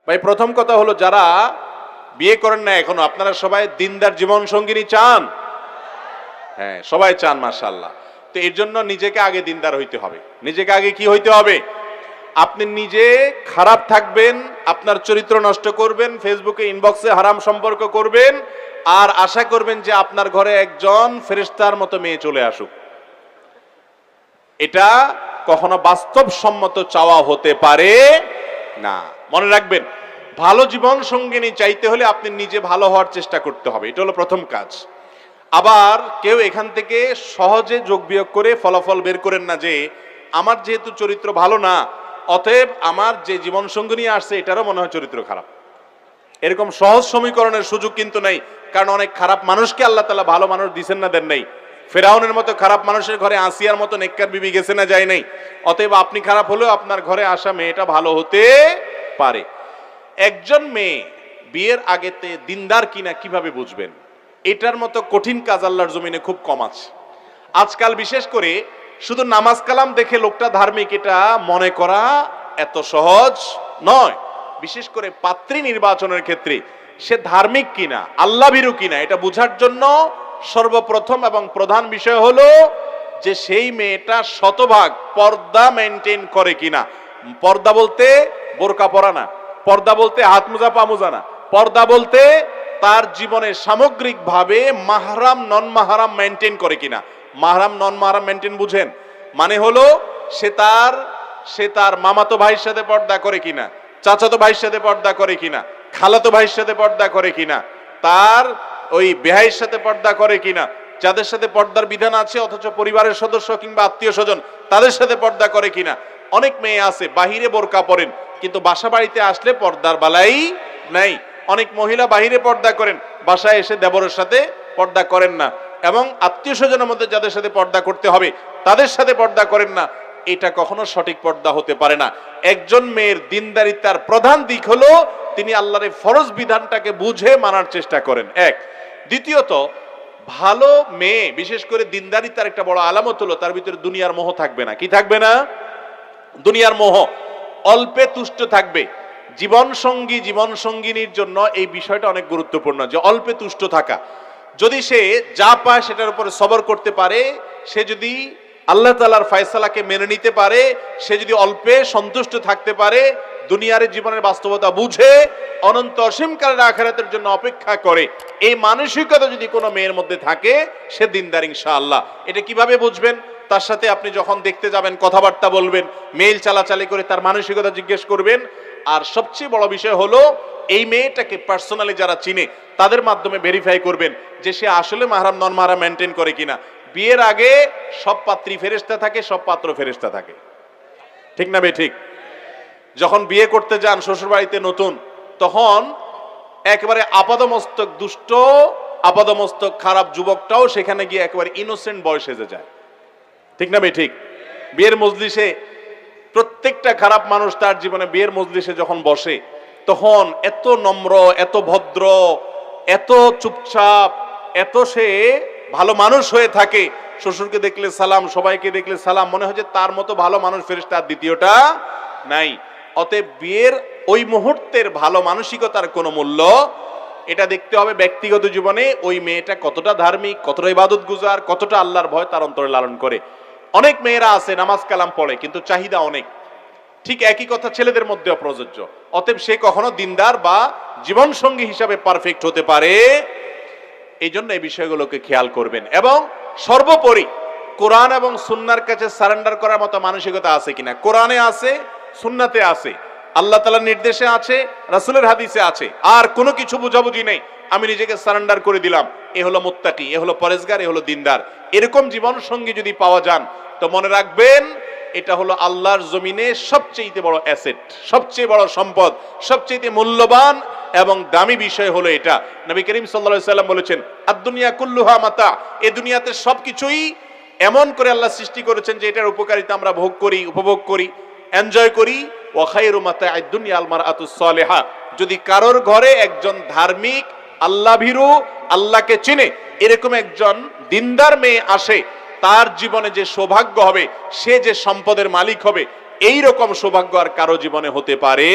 ভাই প্রথম কথা হলো, যারা বিয়ে করেন না এখনো, আপনারা সবাই দিনদার জীবন সঙ্গিনী চান? হ্যাঁ, সবাই চান, মাশাআল্লাহ। তো এর জন্য নিজেকে আগে দিনদার হইতে হবে। নিজেকে আগে কি হইতে হবে? আপনি নিজে খারাপ থাকবেন, আপনার চরিত্র নষ্ট করবেন, ফেসবুকে ইনবক্সে হারাম সম্পর্ক করবেন, আর আশা করবেন যে আপনার ঘরে একজন ফেরেশতার মতো মেয়ে চলে আসুক। এটা কখনো বাস্তবসম্মত চাওয়া হতে পারে না। মনে রাখবেন, ভালো জীবন সঙ্গিনী চাইতে হলে আপনি নিজে ভালো হওয়ার চেষ্টা করতে হবে, এটা হলো প্রথম কাজ। আবার কেউ এখান থেকে সহজে যোগ বিয়োগ করে ফলাফল বের করেন না যে আমার যেহেতু চরিত্র ভালো না, অতএব আমার যে জীবন সঙ্গিনী আসছে এটারও মনে হয় চরিত্র খারাপ। এরকম সহজ সমীকরণের সুযোগ কিন্তু নাই, কারণ অনেক খারাপ মানুষকে আল্লাহ তাআলা ভালো মানুষ দিছেন না, দেন নাই। ফেরাউনের মতো খারাপ মানুষের ঘরে আসিয়ার মতো নেককার বিবি গেছে না, যায় নাই। অতএব আপনি খারাপ হলেও আপনার ঘরে আসা মেয়েটা ভালো হতে পারে। একজন মেয়ে বিয়ের আগেতে দিনদার কিনা কিভাবে বুঝবেন? এটার মতো কঠিন কাজ আল্লাহর জমিনে খুব কম আছে। আজকাল বিশেষ করে শুধু নামাজ কালাম দেখে লোকটা ধার্মিক এটা মনে করা এত সহজ নয়। বিশেষ করে পাত্রী নির্বাচনের ক্ষেত্রে সে ধার্মিক কিনা, আল্লাহ ভীরু কিনা, এটা বোঝার জন্য সর্বপ্রথম এবং প্রধান বিষয় হলো যে সেই মেয়েটা শতভাগ পর্দা মেনটেন করে কিনা। পর্দা বলতে বোরকা পরা না, পর্দা বলতে হাত মোজা পা মোজা না, পর্দা বলতে তার জীবনে সামগ্রিকভাবে মাহরাম নন মাহরাম মেনটেন করে কিনা। মাহরাম নন মাহরাম মেনটেন বুঝেন? মানে হলো সে তার মামাতো ভাইয়ের সাথে পর্দা করে কিনা, চাচাতো ভাইয়ের সাথে পর্দা করে কিনা, খালাতো ভাইয়ের সাথে পর্দা করে কিনা, তার ওই বেহাইয়ের সাথে পর্দা করে কিনা, যাদের সাথে পর্দার বিধান আছে অথচ পরিবারের সদস্য কিংবা আত্মীয় স্বজন তাদের সাথে পর্দা করে কিনা। অনেক মেয়ে আছে বাহিরে বোরকা পরেন কিন্তু বাসা বাড়িতে আসলে পর্দার বালাই নাই। অনেক মহিলা বাহিরে পর্দা করেন, বাসায় এসে দেবরের সাথে পর্দা করেন না, এবং আত্মীয় স্বজনের মধ্যে যাদের সাথে পর্দা করতে হবে তাদের সাথে পর্দা করেন না। এটা কখনো সঠিক পর্দা হতে পারে না। একজন মেয়ের দিনদারিতার প্রধান দিক হলো তিনি আল্লাহর ফরজ বিধানটাকে বুঝে মানার চেষ্টা করেন, এক। দ্বিতীয়ত, ভালো মেয়ে বিশেষ করে দিনদারিতার একটা বড় আলামত হলো তার ভিতরে দুনিয়ার মোহ থাকবে না। কি থাকবে না? দুনিয়ার মোহ। অল্পে তুষ্ট থাকবে। জীবন সঙ্গিনীর জন্য এই বিষয়টা অনেক গুরুত্বপূর্ণ যে অল্পে তুষ্ট থাকা। যদি সে যা পায় সেটার উপরে সবর করতে পারে, সে যদি আল্লাহ তাআলার ফয়সালাকে মেনে নিতে পারে, সে যদি অল্পে সন্তুষ্ট থাকতে পারে, দুনিয়ার জীবনের বাস্তবতা বুঝে অনন্ত অসীমকালের আখিরাতের জন্য অপেক্ষা করে, এই মানসিকতা যদি কোনো মেয়ের মধ্যে থাকে সে দিনদার ইনশাআল্লাহ। এটা কিভাবে বুঝবেন? তার সাথে আপনি যখন দেখতে যাবেন কথাবার্তা বলবেন, মেইল চালাচালি করে তার মানসিকতা জিজ্ঞেস করবেন। আর সবচেয়ে বড় বিষয় হলো এই মেয়েটাকে পার্সোনালি যারা চিনে তাদের মাধ্যমে ভেরিফাই করবেন যে সে আসলে মাহরাম নন মাহরাম মেনটেন করে কিনা। বিয়ের আগে সব পাত্রী ফেরেশতা থাকে, সব পাত্র ফেরেশতা থাকে, ঠিক না বে ঠিক? যখন বিয়ে করতে যান শ্বশুর বাড়িতে নতুন, তখন একেবারে আপাদমস্তক দুষ্ট, আপাদমস্তক খারাপ যুবকটাও সেখানে গিয়ে একেবারে ইনোসেন্ট বয়স সেজে যায়, ঠিক না বে ঠিক? বিয়ের মজলিসে প্রত্যেকটা খারাপ মানুষ তার জীবনে বিয়ের মজলিসে যখন বসে তখন এত নম্র, এত ভদ্র, এত চুপচাপ, এত সে ভালো মানুষ হয়ে থাকে। শ্বশুরকে দেখলে সালাম, সবাইকে দেখলে সালাম, মনে হয় যে তার মতো ভালো মানুষ ফেরেশতা আর দ্বিতীয়টা নাই। অতএব বিয়ের ওই মুহূর্তের ভালো মানসিকতার কোনো মূল্য, এটা দেখতে হবে ব্যক্তিগত জীবনে ওই মেয়েটা কতটা ধার্মিক, কতটা ইবাদত গুজার, কতটা আল্লাহর ভয় তার অন্তরে লালন করে। অনেক মেয়েরা আছে নামাজ কালাম পড়ে কিন্তু চাহিদা অনেক, ঠিক একই কথা ছেলেদের মধ্যেও প্রযোজ্য। অতএব সে কখনো দিনদার বা জীবন সঙ্গী হিসাবে পারফেক্ট হতে পারে। এই জন্য এই বিষয়গুলোকে খেয়াল করবেন, এবং সর্বোপরি কোরআন এবং সুন্নাহর কাছে সারেন্ডার করার মতো মানসিকতা আছে কিনা। কোরআনে আছে, সুন্নাতে আছে, আল্লাহ তাআলার নির্দেশে আছে, রাসূলের হাদিসে আছে, আর কোনো কিছু বুঝাবুঝি নেই, আমি নিজেকে সারেন্ডার করে দিলাম, এ হলো মুত্তাকি, এ হলো পরেজগার, এ হলো দিনদার। এরকম জীবন সঙ্গী যদি পাওয়া যান তো মনে রাখবেন এটা হলো আল্লাহর জমিনে সবচেয়ে বড় অ্যাসেট, সবচেয়ে বড় সম্পদ, সবচেয়ে মূল্যবান এবং দামি বিষয় হলো এটা। নবী করিম সাল্লাল্লাহু আলাইহি সাল্লাম বলেছেন, আদ-দুনিয়া কুল্লুহা মাতা, এই দুনিয়াতে সবকিছুই এমন করে আল্লাহ সৃষ্টি করেছেন যে এটার উপকারিতা আমরা ভোগ করি, উপভোগ করি, এনজয় করি। ওয়া খায়রু মাতা'আদ দুনিয়া আল মারআতুস সালিহা, যদি কারোর ঘরে একজন ধার্মিক, আল্লাহ ভীরু, আল্লাহকে চিনে এরকম একজন দিনদার মেয়ে আসে, তার জীবনে যে সৌভাগ্য হবে, সে যে সম্পদের মালিক হবে, এই রকম সৌভাগ্য আর কারো জীবনে হতে পারে